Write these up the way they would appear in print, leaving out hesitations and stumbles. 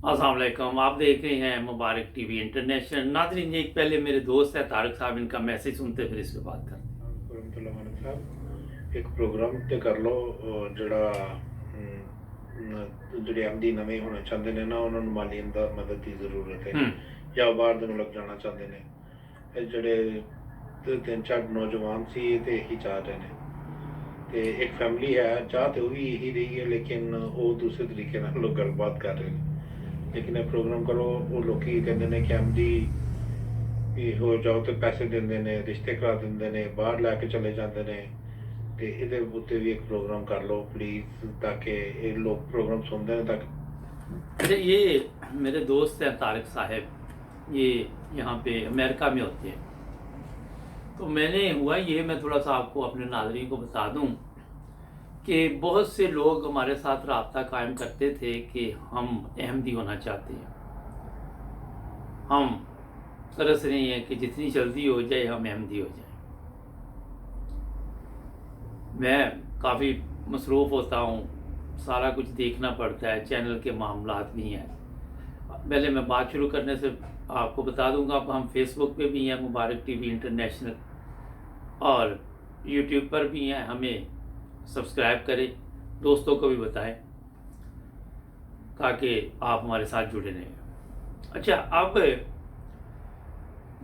अस्सलाम वालेकुम। आप देख रहे हैं मुबारक टीवी इंटरनेशनल। नाज़रीन, एक पहले मेरे दोस्त है तारक साहब, इनका मैसेज सुनते फिर इस पे बात करते हैं। वरहमतुल्लाह मानक साहब एक प्रोग्राम ते कर लो ਜਿਹੜਾ ਜਿਹੜੇ ਆਮਦੀ ਨਵੇਂ ਹੋਣਾ ਚਾਹੁੰਦੇ ਨੇ ਨਾ ਉਹਨਾਂ ਨੂੰ ਮਾਲੀ ਮਦਦ ਦੀ ਜ਼ਰੂਰਤ ਹੈ ਜਾਂ ਬਾਹਰ ਦੇ ਮੁਲਕ ਜਾਣਾ ਚਾਹੁੰਦੇ ਨੇ। ਇਹ ਜਿਹੜੇ ਤਿੰਨ ਚਾਰ ਨੌਜਵਾਨ ਸੀ ਇਹ ਤੇ ਇਹੀ ਚਾਹ ਰਹੇ ਨੇ ਤੇ ਇੱਕ ਫੈਮਿਲੀ ਹੈ ਚਾਹ ਤੇ ਉਹ ਵੀ ਇਹੀ ਰਹੀ ਹੈ ਲੇਕਿਨ ਉਹ ਦੂਸਰੇ ਤਰੀਕੇ ਨਾਲ ਲੋਕ ਗੱਲਬਾਤ ਕਰ ਰਹੇ ਨੇ। ਲੇਕਿਨ ਇਹ ਪ੍ਰੋਗਰਾਮ ਕਰੋ ਉਹ ਲੋਕੀ ਕਹਿੰਦੇ ਨੇ ਕਿ ਆਮਦੀ ਵੀ ਹੋ ਜਾਓ ਤੇ ਪੈਸੇ ਦਿੰਦੇ ਨੇ ਰਿਸ਼ਤੇ ਕਰਾ ਦਿੰਦੇ ਨੇ ਬਾਹਰ ਲੈ ਕੇ ਚਲੇ ਜਾਂਦੇ ਨੇ ਤੇ ਇਹਦੇ ਉੱਤੇ ਵੀ ਇੱਕ ਪ੍ਰੋਗਰਾਮ ਕਰ ਲਓ ਪਲੀਜ਼ ਤਾਂ ਕਿ ਇਹ ਲੋਕ ਪ੍ਰੋਗਰਾਮ ਸੁਣਦੇ ਨੇ ਤਾਂ अच्छा, ये मेरे दोस्त हैं तारक साहब, ये यहाँ पे अमेरिका में होते हैं। तो मैंने हुआ ये, मैं थोड़ा सा आपको अपने नाज़रीन को बता दूं कि बहुत से लोग हमारे साथ रब्ता कायम करते थे कि हम अहमदी होना चाहते हैं, हम तरस रहे हैं कि जितनी जल्दी हो जाए हम अहमदी हो जाए। मैं काफ़ी मसरूफ़ होता हूँ, सारा कुछ देखना पड़ता है, चैनल के मामलात भी हैं। पहले मैं बात शुरू करने से आपको बता दूंगा, अब हम फेसबुक पे भी हैं मुबारक टीवी इंटरनेशनल, और यूट्यूब पर भी हैं। हमें सब्सक्राइब करें, दोस्तों को भी बताएं ताकि आप हमारे साथ जुड़े रहें। अच्छा, अब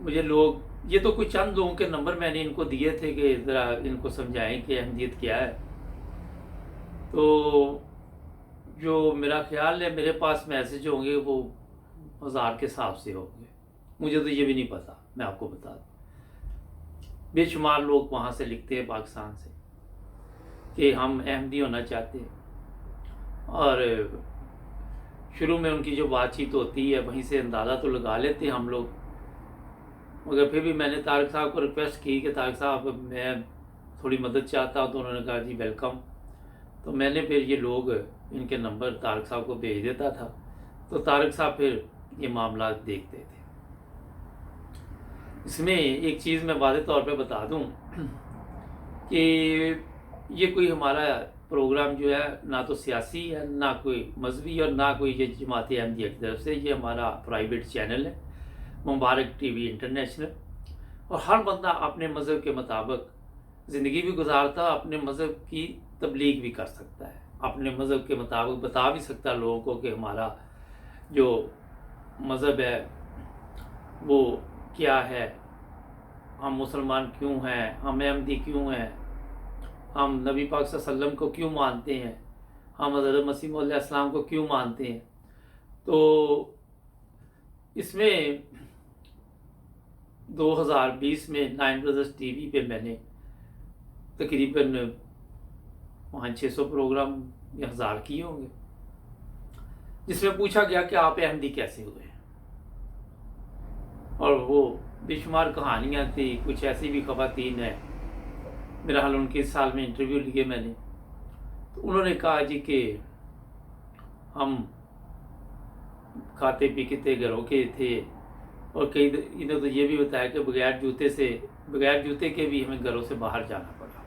मुझे लोग, ये तो कुछ चंद लोगों के नंबर मैंने इनको दिए थे कि ज़रा इनको समझाएं कि अहमियत क्या है। तो जो मेरा ख्याल है मेरे पास मैसेज होंगे वो 1000 के हिसाब से होंगे, मुझे तो ये भी नहीं पता, मैं आपको बता दूँ। बेशुमार लोग वहाँ से लिखते हैं पाकिस्तान से कि हम अहमदी होना चाहते हैं, और शुरू में उनकी जो बातचीत होती है वहीं से अंदाज़ा तो लगा लेते हैं हम लोग। मगर फिर भी मैंने तारक साहब को रिक्वेस्ट की कि तारक साहब मैं थोड़ी मदद चाहता हूँ, तो उन्होंने कहा जी वेलकम। तो मैंने फिर ये लोग इनके नंबर तारक साहब को भेज देता था, तो तारक साहब फिर ये मामला देखते थे। इसमें एक चीज़ मैं वाज़ेह तौर पे बता दूं कि ये कोई हमारा प्रोग्राम जो है ना तो सियासी है, ना कोई मजहबी, और ना कोई ये जमात अहमदिया की तरफ से। ये हमारा प्राइवेट चैनल है मुबारक टीवी इंटरनेशनल, और हर बंदा अपने मज़हब के मुताबिक ज़िंदगी भी गुजारता, अपने मज़हब की तबलीग भी कर सकता है, अपने मज़हब के मुताबिक बता भी सकता है लोगों को कि हमारा जो मज़हब है वो क्या है, हम मुसलमान क्यों हैं, हम अहमदी क्यों हैं, हम नबी पाक सल्लल्लाहु अलैहि वसल्लम को क्यों मानते हैं, हम हज़रत मसीह मौऊद अलैहिस्सलाम को क्यों मानते हैं। तो इसमें 2020 में 9 ब्रदर्स टीवी पे मैंने तकरीबन वहाँ 600 प्रोग्राम या 1000 किए होंगे, जिसमें पूछा गया कि आप अहमदी कैसे हुए, और वो बेशुमार कहानियाँ थी। कुछ ऐसी भी ख़वातीन हैं, मेरा हाल उनके इस साल में इंटरव्यू लिए मैंने, तो उन्होंने कहा जी कि हम खाते पीते घरों के थे, और कई इन्होंने तो ये भी बताया कि बगैर जूते के भी हमें घरों से बाहर जाना पड़ा।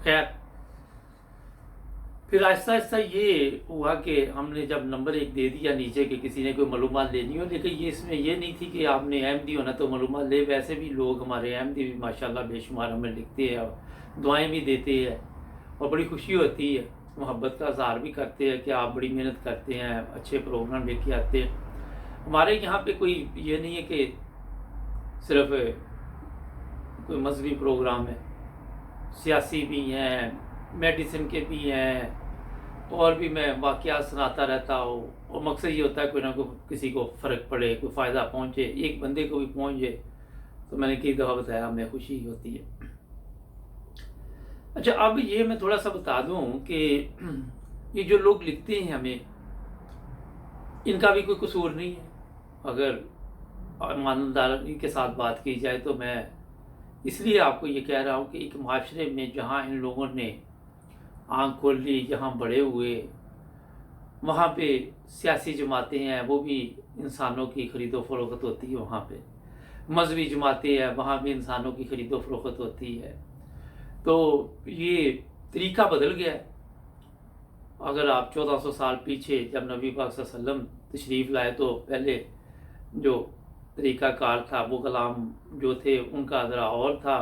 खैर, फिर आहिस्ता आहिस्ता ये हुआ कि हमने जब नंबर एक दे दिया नीचे कि किसी ने कोई मालूमात लेनी हो, लेकिन ये इसमें ये नहीं थी कि आपने अहमदी होना तो मालूमात ले। वैसे भी लोग हमारे अहमदी भी माशाल्लाह बेशुमार हमें लिखते हैं, दुआएं भी देते हैं, और बड़ी खुशी होती है, मोहब्बत का इज़हार भी करते हैं कि आप बड़ी मेहनत करते हैं, अच्छे प्रोग्राम लेके आते हैं। हमारे यहाँ पे कोई ये नहीं है कि सिर्फ कोई मजहबी प्रोग्राम है, सियासी भी हैं, मेडिसिन के भी हैं, और भी मैं वाक़यात सुनाता रहता हूँ, और मकसद ये होता है कोई ना कोई किसी को फ़र्क पड़े, कोई फ़ायदा पहुँचे, एक बंदे को भी पहुँचे, तो मैंने कई दफ़ा बताया हमें खुशी होती है। अच्छा, अब ये मैं थोड़ा सा बता दूँ कि ये जो लोग लिखते हैं हमें, इनका भी कोई कसूर नहीं है। अगर ईमानदारी के साथ बात की जाए तो मैं इसलिए आपको ये कह रहा हूँ कि एक माशरे में जहाँ इन लोगों ने आँख खोल ली, जहाँ बड़े हुए, वहाँ पे सियासी जमातें हैं, वो भी इंसानों की ख़रीदो फरोख्त होती है। वहाँ पे मजहबी जमातें हैं, वहाँ भी इंसानों की ख़रीदो फरोख्त होती है। तो ये तरीका बदल गया है। اگر آپ 1400 سال پیچھے جب نبی پاک صلی اللہ علیہ وسلم تشریف لائے تو پہلے جو طریقہ کار تھا وہ غلام جو تھے ان کا ذرا اور تھا،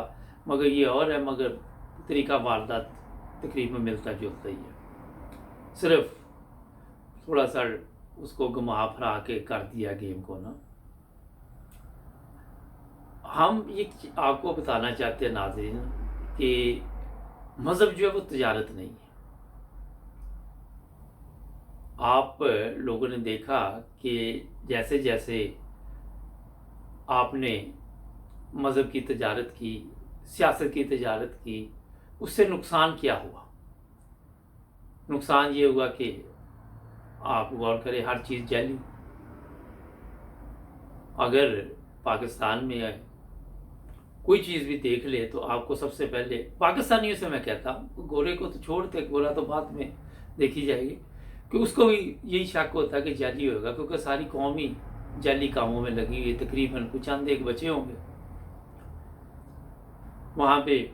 مگر یہ اور ہے، مگر طریقہ واردات تقریباً ملتا جلتا ہی ہے، صرف تھوڑا سا اس کو گھما پھرا کے کر دیا گیم کو نا۔ ہم یہ آپ کو بتانا چاہتے ہیں ناظرین کہ مذہب جو ہے وہ تجارت نہیں ہے۔ آپ لوگوں نے دیکھا کہ جیسے جیسے آپ نے مذہب کی تجارت کی، سیاست کی تجارت کی، اس سے نقصان کیا ہوا؟ نقصان یہ ہوا کہ آپ غور کریں ہر چیز جعلی۔ اگر پاکستان میں کوئی چیز بھی دیکھ لے تو آپ کو سب سے پہلے پاکستانیوں سے میں کہتا ہوں، گورے کو تو چھوڑتے، گورا تو بعد میں دیکھی جائے گی، کہ اس کو بھی یہی شک ہوتا ہے کہ جعلی ہوگا، کیونکہ ساری قوم ہی جعلی کاموں میں لگی ہوئی، تقریباً کچھ چند ایک بچے ہوں گے۔ وہاں پہ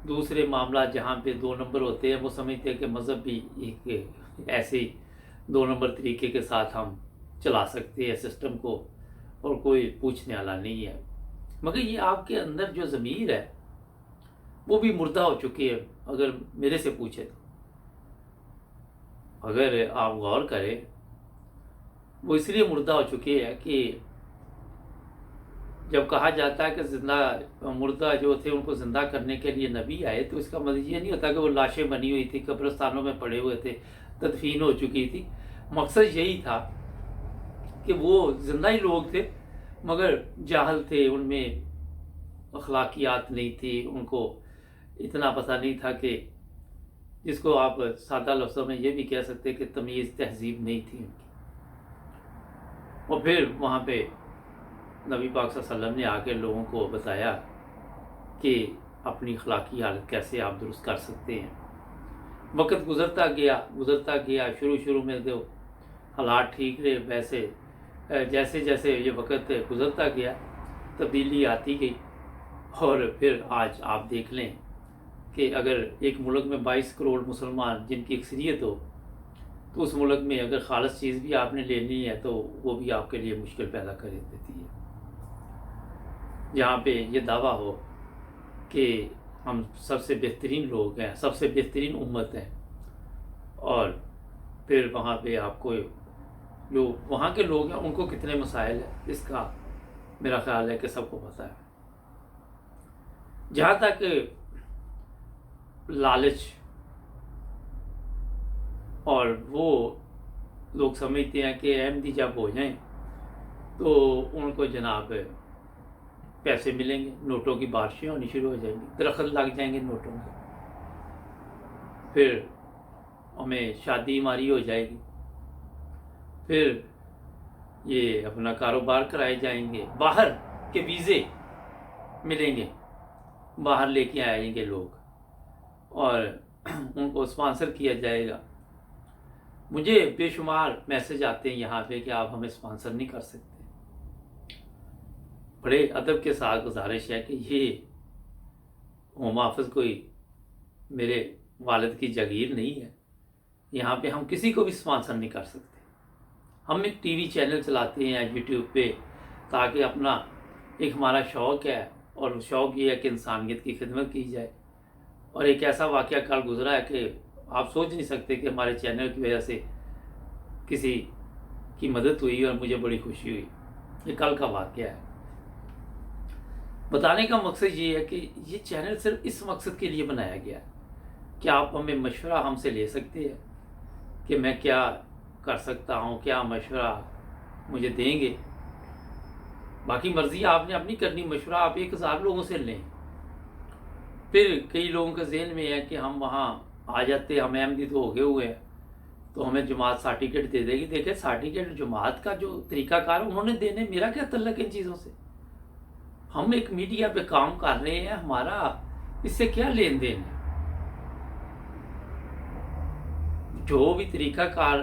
دوسرے معاملات جہاں پہ 2 نمبر ہوتے ہیں، وہ سمجھتے ہیں کہ مذہب بھی ایک ایسے 2 نمبر طریقے کے ساتھ ہم چلا سکتے ہیں سسٹم کو، اور کوئی پوچھنے والا نہیں ہے۔ مگر یہ آپ کے اندر جو ضمیر ہے وہ بھی مردہ ہو چکی ہے، اگر میرے سے پوچھے تو۔ اگر آپ غور کریں، وہ اس لیے مردہ ہو چکی ہے کہ جب کہا جاتا ہے کہ زندہ مردہ جو تھے ان کو زندہ کرنے کے لیے نبی آئے، تو اس کا مطلب یہ نہیں ہوتا کہ وہ لاشیں بنی ہوئی تھی، قبرستانوں میں پڑے ہوئے تھے، تدفین ہو چکی تھی۔ مقصد یہی تھا کہ وہ زندہ ہی لوگ تھے، مگر جاہل تھے، ان میں اخلاقیات نہیں تھی، ان کو اتنا پتہ نہیں تھا کہ جس کو آپ سادہ لفظوں میں یہ بھی کہہ سکتے کہ تمیز تہذیب نہیں تھی ان کی۔ اور پھر وہاں پہ نبی پاک صلی اللہ علیہ وسلم نے آ کے لوگوں کو بتایا کہ اپنی اخلاقی حالت کیسے آپ درست کر سکتے ہیں۔ وقت گزرتا گیا، شروع میں جو حالات ٹھیک رہے، ویسے جیسے جیسے یہ وقت گزرتا گیا تبدیلی آتی گئی، اور پھر آج آپ دیکھ لیں کہ اگر ایک ملک میں 22 کروڑ مسلمان جن کی اکثریت ہو، تو اس ملک میں اگر خالص چیز بھی آپ نے لینی ہے تو وہ بھی آپ کے لیے مشکل پیدا کر دیتی ہے۔ جہاں پہ یہ دعویٰ ہو کہ ہم سب سے بہترین لوگ ہیں، سب سے بہترین امت ہیں، اور پھر وہاں پہ آپ کو جو وہاں کے لوگ ہیں ان کو کتنے مسائل ہیں، اس کا میرا خیال ہے کہ سب کو پتہ ہے۔ جہاں تک لالچ، اور وہ لوگ سمجھتے ہیں کہ احمدی جب ہو جائیں تو ان کو جناب پیسے ملیں گے، نوٹوں کی بارشیں ہونی شروع ہو جائیں گی، درخت لگ جائیں گے نوٹوں کے، پھر ہمیں شادی ہماری ہو جائے گی، پھر یہ اپنا کاروبار کرائے جائیں گے، باہر کے ویزے ملیں گے، باہر لے کے آئیں گے لوگ، اور ان کو اسپانسر کیا جائے گا۔ مجھے بے شمار میسج آتے ہیں یہاں پہ کہ آپ ہمیں اسپانسر نہیں کر سکتے۔ بڑے ادب کے ساتھ گزارش ہے کہ یہ ہوم آفس کوئی میرے والد کی جاگیر نہیں ہے، یہاں پہ ہم کسی کو بھی اسپانسر نہیں کر سکتے۔ ہم ایک ٹی وی چینل چلاتے ہیں یوٹیوب پہ، تاکہ اپنا ایک ہمارا شوق ہے، اور شوق یہ ہے کہ انسانیت کی خدمت کی جائے۔ اور ایک ایسا واقعہ کل گزرا ہے کہ آپ سوچ نہیں سکتے کہ ہمارے چینل کی وجہ سے کسی کی مدد ہوئی اور مجھے بڑی خوشی ہوئی۔ یہ کل کا واقعہ ہے۔ بتانے کا مقصد یہ ہے کہ یہ چینل صرف اس مقصد کے لیے بنایا گیا ہے کہ آپ ہمیں مشورہ ہم سے لے سکتے ہیں کہ میں کیا کر سکتا ہوں، کیا مشورہ مجھے دیں گے۔ باقی مرضی آپ نے اپنی کرنی، مشورہ آپ 1000 لوگوں سے لیں۔ پھر کئی لوگوں کے ذہن میں ہے کہ ہم وہاں آ جاتے، ہم احمدی تو ہو گئے ہوئے ہیں تو ہمیں جماعت سرٹیفکیٹ دے دے گی۔ دیکھیں سرٹیفکیٹ جماعت کا جو طریقہ کار انہوں نے دینے، میرا کیا تعلق ان چیزوں سے؟ ہم ایک میڈیا پہ کام کر رہے ہیں، ہمارا اس سے کیا لین دین ہے؟ جو بھی طریقہ کار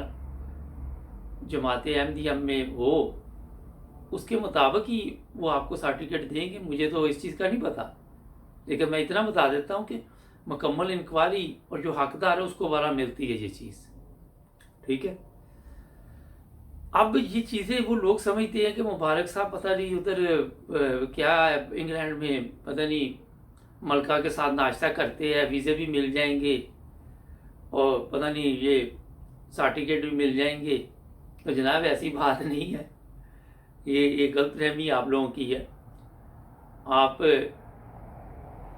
جماعت احمدیہ میں ہو اس کے مطابق ہی وہ آپ کو سرٹیفکیٹ دیں گے۔ مجھے تو اس چیز کا نہیں پتا، لیکن میں اتنا بتا دیتا ہوں کہ मुकम्मल इंक्वायरी और जो हकदार है उसको बड़ा मिलती है ये चीज़, ठीक है। अब ये चीज़ें वो लोग समझते हैं कि मुबारक साहब पता नहीं उधर क्या इंग्लैंड में पता नहीं मलका के साथ नाश्ता करते हैं, वीज़े भी मिल जाएंगे और पता नहीं ये सर्टिफिकेट भी मिल जाएंगे। तो जनाब ऐसी बात नहीं है, ये गलत फहमी आप लोगों की है। आप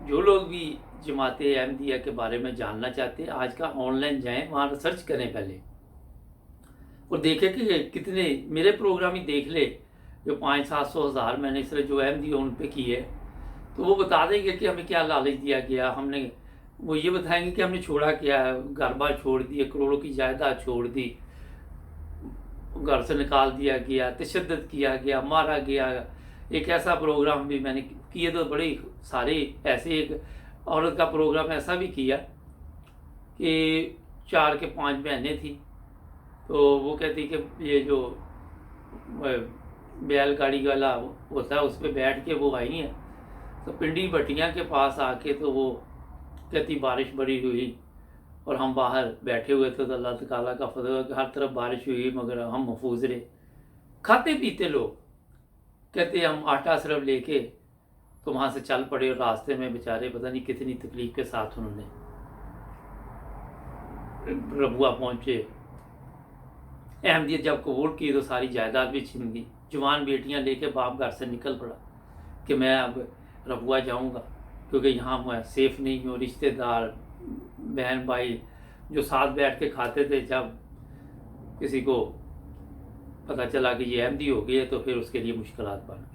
जो लोग भी जमात अहमदिया के बारे में जानना चाहते हैं आज का ऑनलाइन जाएं, वहाँ रिसर्च करें पहले और देखें कि कितने मेरे प्रोग्राम ही देख ले, जो 500-700 मैंने इस तरह जो अहमदी उन पे की है, तो वो बता देंगे कि हमें क्या लालच दिया गया। हमने वो ये बताएंगे कि हमने छोड़ा क्या, घर बार छोड़ दिए, करोड़ों की जायदाद छोड़ दी, घर से निकाल दिया गया, तशद्दुद किया गया, मारा गया। एक ऐसा प्रोग्राम भी मैंने किए तो बड़े सारे ऐसे, एक औरत का प्रोग्राम ऐसा भी किया कि 4 के 5 बहनें थी, तो वो कहती कि ये जो बैलगाड़ी वाला होता है उस पर बैठ के वो आई हैं, तो पिंडी भट्टियाँ के पास आके तो वो कहती बारिश बड़ी हुई और हम बाहर बैठे हुए थे, तो अल्लाह ताला का फजल है कि हर तरफ बारिश हुई मगर हम महफूज रहे। खाते पीते लोग कहते हम आटा सिर्फ लेके तो वहाँ से चल पड़े और रास्ते में बेचारे पता नहीं कितनी तकलीफ के साथ उन्होंने रबुआ पहुँचे। अहमदियत जब कबूल की तो सारी जायदाद भी छीन गई। जवान बेटियां लेके बाप घर से निकल पड़ा कि मैं अब रबुआ जाऊंगा क्योंकि यहाँ मैं सेफ नहीं हूँ। रिश्तेदार बहन भाई जो साथ बैठ के खाते थे, जब किसी को पता चला कि ये अहमदी हो गई है तो फिर उसके लिए मुश्किलात बन गई।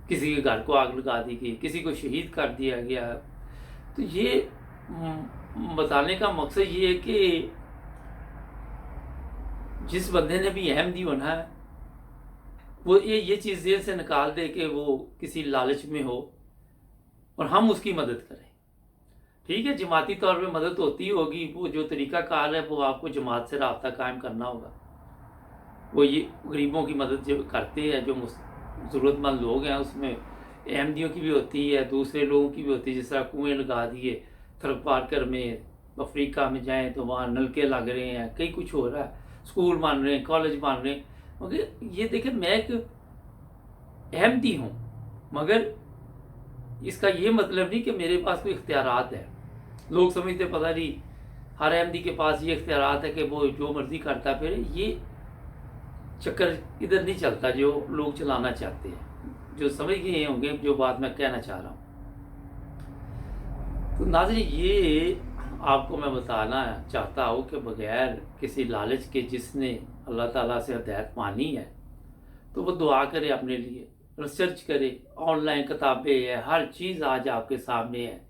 किसी के घर को आग लगा दी गई, किसी को शहीद कर दिया गया। तो ये बताने का मकसद ये है कि जिस बंदे ने भी अहमदी होना है वो ये चीज़ जेल से निकाल दे कि वो किसी लालच में हो और हम उसकी मदद करें। ठीक है, जमाती तौर पे मदद होती होगी, वो जो तरीका कार है वो आपको जमात से राब्ता कायम करना होगा। वो ये गरीबों की मदद जो करते हैं, जो ज़रूरतमंद लोग हैं, उसमें अहमदियों की भी होती है, दूसरे लोगों की भी होती है। जिस तरह कुएँ लगा दिए थरक पार्कर में, अफ्रीका में जाएँ तो वहाँ नलके लग रहे हैं, कई कुछ हो रहा है, स्कूल बन रहे हैं, कॉलेज बन रहे हैं। मगर ये देखें, मैं एक अहमदी हूँ, मगर इसका ये मतलब नहीं कि मेरे पास कोई इख्तियारात है। लोग समझते पता नहीं हर अहमदी के पास ये इख्तियारात है कि वो जो मर्जी करता फिर। ये चक्कर इधर नहीं चलता जो लोग चलाना चाहते हैं। जो समझ गए होंगे जो बात मैं कहना चाह रहा हूँ। तो नाज़रीन, ये आपको मैं बताना चाहता हूँ कि बगैर किसी लालच के जिसने अल्लाह ताला से हिदायत मानी है तो वो दुआ करे, अपने लिए रिसर्च करे। ऑनलाइन किताबें है, हर चीज़ आज आपके सामने है।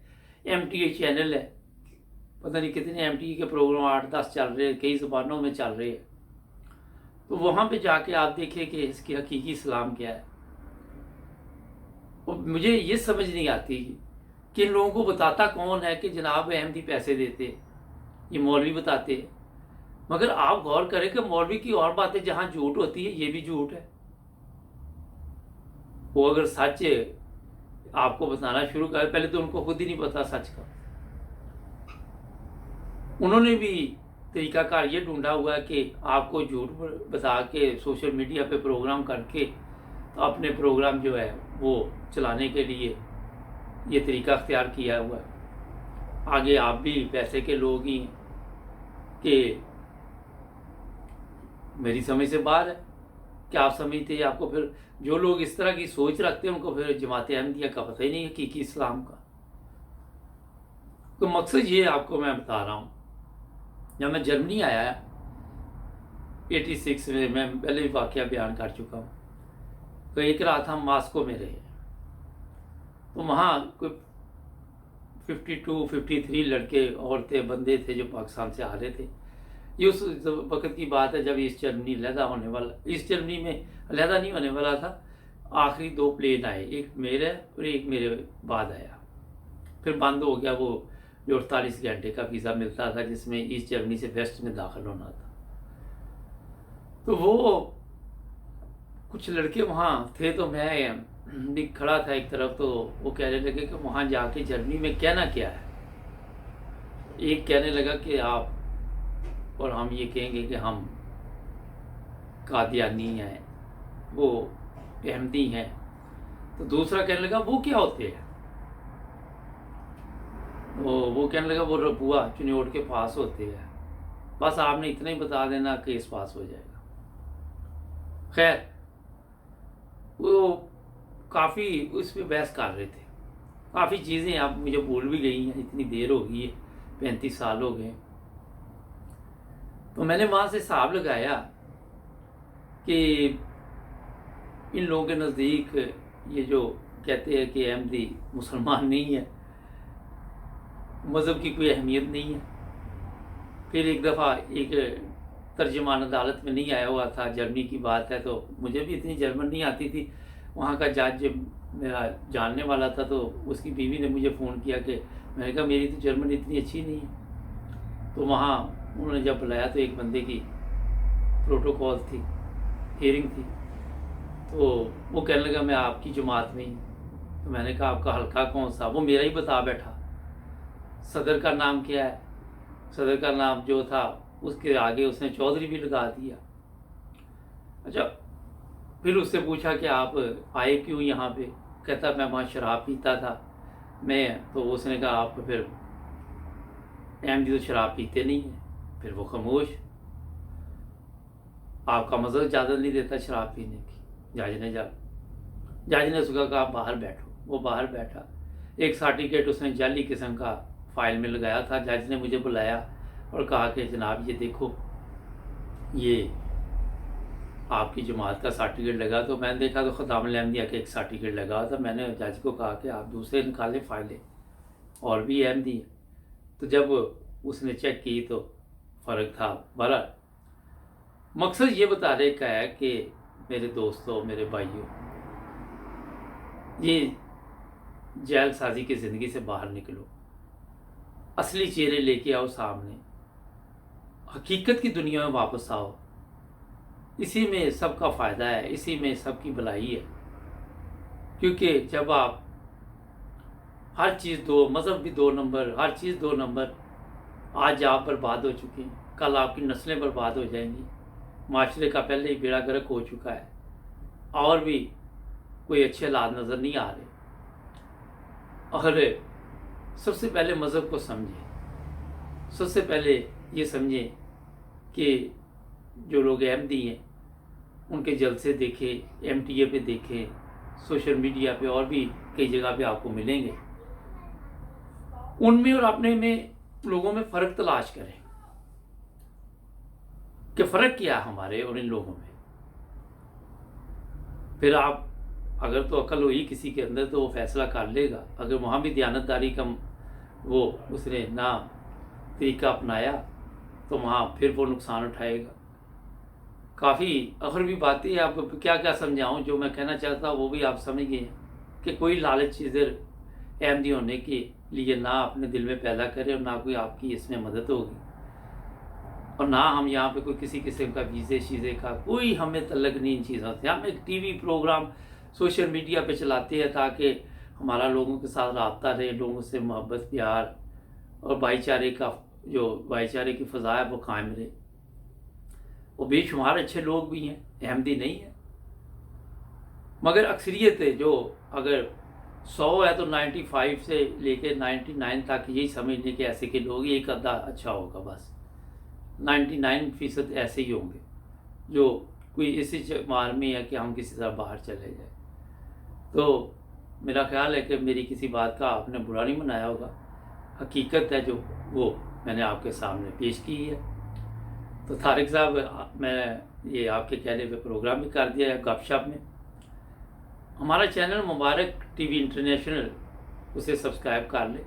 MTA चैनल है, पता नहीं कितने MTA के प्रोग्राम 8-10 चल रहे हैं, कई ज़बानों में चल रहे हैं। तो वहाँ पे जाके आप देखें कि इसकी हकीकी इस्लाम क्या है। और मुझे ये समझ नहीं आती कि इन लोगों को बताता कौन है कि जनाब अहमदी पैसे देते, ये मौलवी बताते हैं। मगर आप गौर करें कि मौलवी की और बातें जहाँ झूठ होती है ये भी झूठ है। वो अगर सच आपको बताना शुरू करे, पहले तो उनको खुद ही नहीं पता सच का। उन्होंने भी तरीकाकार ये ढूंढा हुआ है कि आपको झूठ बता के सोशल मीडिया पे प्रोग्राम करके अपने प्रोग्राम जो है वो चलाने के लिए ये तरीका अख्तियार किया हुआ है। आगे आप भी पैसे के लोग ही कि मेरी समझ से बाहर है कि आप समझते हैं। आपको फिर जो लोग इस तरह की सोच रखते हैं उनको फिर जमात अहमदिया का पता ही नहीं है कि इस्लाम का। तो मकसद ये आपको मैं बता रहा हूँ। जब मैं जर्मनी आया 86 में, मैं पहले भी वाक़या बयान कर चुका हूँ। तो एक रात हम मास्को में रहे, तो वहाँ कोई 52-53 लड़के औरतें बंदे थे जो पाकिस्तान से आ रहे थे। ये उस वक़्त की बात है जब ईस्ट जर्मनी अलहदा होने वाला, ईस्ट जर्मनी में अलहदा नहीं होने वाला था। आखिरी 2 प्लेन आए, एक मेरे और एक मेरे बाद आया। फिर बंद हो गया वो जो 48 घंटे का वीज़ा मिलता था जिसमें ईस्ट जर्मनी से वेस्ट में दाखिल होना था। तो वो कुछ लड़के वहाँ थे, तो मैं भी खड़ा था एक तरफ। तो वो कहने लगे कि वहाँ जाके जर्मनी में कहना क्या है। ایک کہنے لگا کہ آپ اور ہم یہ کہیں گے کہ ہم قادیانی ہیں، وہ احمدی ہیں، تو دوسرا کہنے لگا وہ کیا ہوتے ہیں؟ وہ کہنے لگا وہ ربوہ چنیوٹ کے پاس ہوتے ہیں، بس آپ نے اتنا ہی بتا دینا کیس پاس ہو جائے گا۔ خیر وہ کافی اس پہ بحث کر رہے تھے، کافی چیزیں اب مجھے بھول بھی گئی ہیں، اتنی دیر ہو گئی ہے، 35 سال ہو گئے۔ تو میں نے وہاں سے حساب لگایا کہ ان لوگوں کے نزدیک یہ جو کہتے ہیں کہ احمدی مسلمان نہیں ہے، مذہب کی کوئی اہمیت نہیں ہے۔ پھر ایک دفعہ ایک ترجمان عدالت میں نہیں آیا ہوا تھا، جرمنی کی بات ہے، تو مجھے بھی اتنی جرمن نہیں آتی تھی، وہاں کا جج میرا جاننے والا تھا، تو اس کی بیوی نے مجھے فون کیا کہ میں نے کہا میری تو جرمن اتنی اچھی نہیں ہے۔ تو وہاں انہوں نے جب بلایا تو ایک بندے کی پروٹوکول تھی، ہیئرنگ تھی، تو وہ کہنے لگا میں آپ کی جماعت میں ہی۔ تو میں نے کہا آپ کا حلقہ کون سا؟ وہ میرا ہی بتا بیٹھا، صدر کا نام کیا ہے؟ صدر کا نام جو تھا اس کے آگے اس نے چودھری بھی لگا دیا۔ اچھا، پھر اس سے پوچھا کہ آپ آئے کیوں یہاں پہ؟ کہتا میں وہاں شراب پیتا تھا میں، تو اس نے کہا آپ پھر احمدی تو شراب پیتے نہیں ہیں۔ پھر وہ خاموش، آپ کا مذہب اجازت نہیں دیتا شراب پینے کی۔ جج نے اس کو کہا آپ باہر بیٹھو، وہ باہر بیٹھا۔ ایک سرٹیفکیٹ اس نے جعلی قسم کا فائل میں لگایا تھا۔ جج نے مجھے بلایا اور کہا کہ جناب یہ دیکھو، یہ آپ کی جماعت کا سرٹیفکیٹ لگا۔ تو میں نے دیکھا تو خدام الاحمدیہ کا ایک سرٹیفکیٹ لگا تھا۔ میں نے جج کو کہا کہ آپ دوسرے نکالیں فائلیں، اور بھی احمدی ہیں۔ تو جب اس نے چیک کی تو فرق تھا۔ بہرحال مقصد یہ بتانے کا ہے کہ میرے دوستوں، میرے بھائیوں، یہ جیل سازی کی زندگی سے باہر نکلو، اصلی چہرے لے کے آؤ سامنے، حقیقت کی دنیا میں واپس آؤ۔ اسی میں سب کا فائدہ ہے، اسی میں سب کی بھلائی ہے۔ کیونکہ جب آپ ہر چیز دو، مذہب بھی 2 نمبر، ہر چیز 2 نمبر، آج آپ برباد ہو چکے ہیں، کل آپ کی نسلیں برباد ہو جائیں گی، معاشرے کا پہلے ہی بیڑا گرک ہو چکا ہے، اور بھی کوئی اچھے حالات نظر نہیں آ رہے۔ اور سب سے پہلے مذہب کو سمجھیں، سب سے پہلے یہ سمجھیں کہ جو لوگ احمدی ہیں ان کے جلسے دیکھیں، MTA پہ دیکھیں، سوشل میڈیا پہ اور بھی کئی جگہ پہ آپ کو ملیں گے، ان میں اور اپنے میں لوگوں میں فرق تلاش کریں کہ فرق کیا ہے ہمارے اور ان لوگوں میں۔ پھر آپ اگر تو عقل ہوئی کسی کے اندر تو وہ فیصلہ کر لے گا۔ اگر وہاں بھی دیانتداری کا وہ اس نے نہ طریقہ اپنایا تو وہاں پھر وہ نقصان اٹھائے گا۔ کافی اخروی باتیں آپ کو کیا کیا سمجھاؤں، جو میں کہنا چاہتا ہوں وہ بھی آپ سمجھ گئے ہیں کہ کوئی لالچ ادھر احمدی ہونے کے لیے نہ اپنے دل میں پیدا کرے، اور نہ کوئی آپ کی اس میں مدد ہوگی، اور نہ ہم یہاں پہ کوئی کسی قسم کا ویزے شیزے کا کوئی ہمیں تعلق نہیں ان چیزوں سے۔ ہم ایک T V programme social media پہ چلاتے ہیں تاکہ ہمارا لوگوں کے ساتھ رابطہ رہے، لوگوں سے محبت پیار اور بھائی چارے کی فضا ہے وہ قائم رہے۔ وہ بے شمار اچھے لوگ بھی ہیں، احمدی نہیں ہیں، مگر اکثریت ہے جو اگر 100 ہے تو 95 سے لے کے 99 تک یہی سمجھ لیں کہ ایسے کے لوگ، ایک آدھا اچھا ہوگا، بس 99% ایسے ہی ہوں گے جو کوئی اسی مار میں ہے کہ ہم کسی طرح باہر چلے جائیں۔ تو میرا خیال ہے کہ میری کسی بات کا آپ نے برا نہیں منایا ہوگا، حقیقت ہے جو وہ میں نے آپ کے سامنے پیش کی ہے۔ تو طارق صاحب، میں یہ آپ کے کہنے پہ پروگرام بھی کر دیا ہے گپ شپ میں۔ ہمارا چینل مبارک ٹی وی انٹرنیشنل، اسے سبسکرائب کر لیں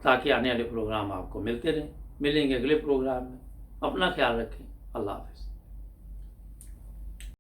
تاکہ آنے والے پروگرام آپ کو ملتے رہیں۔ ملیں گے اگلے پروگرام میں، اپنا خیال رکھیں، اللہ حافظ۔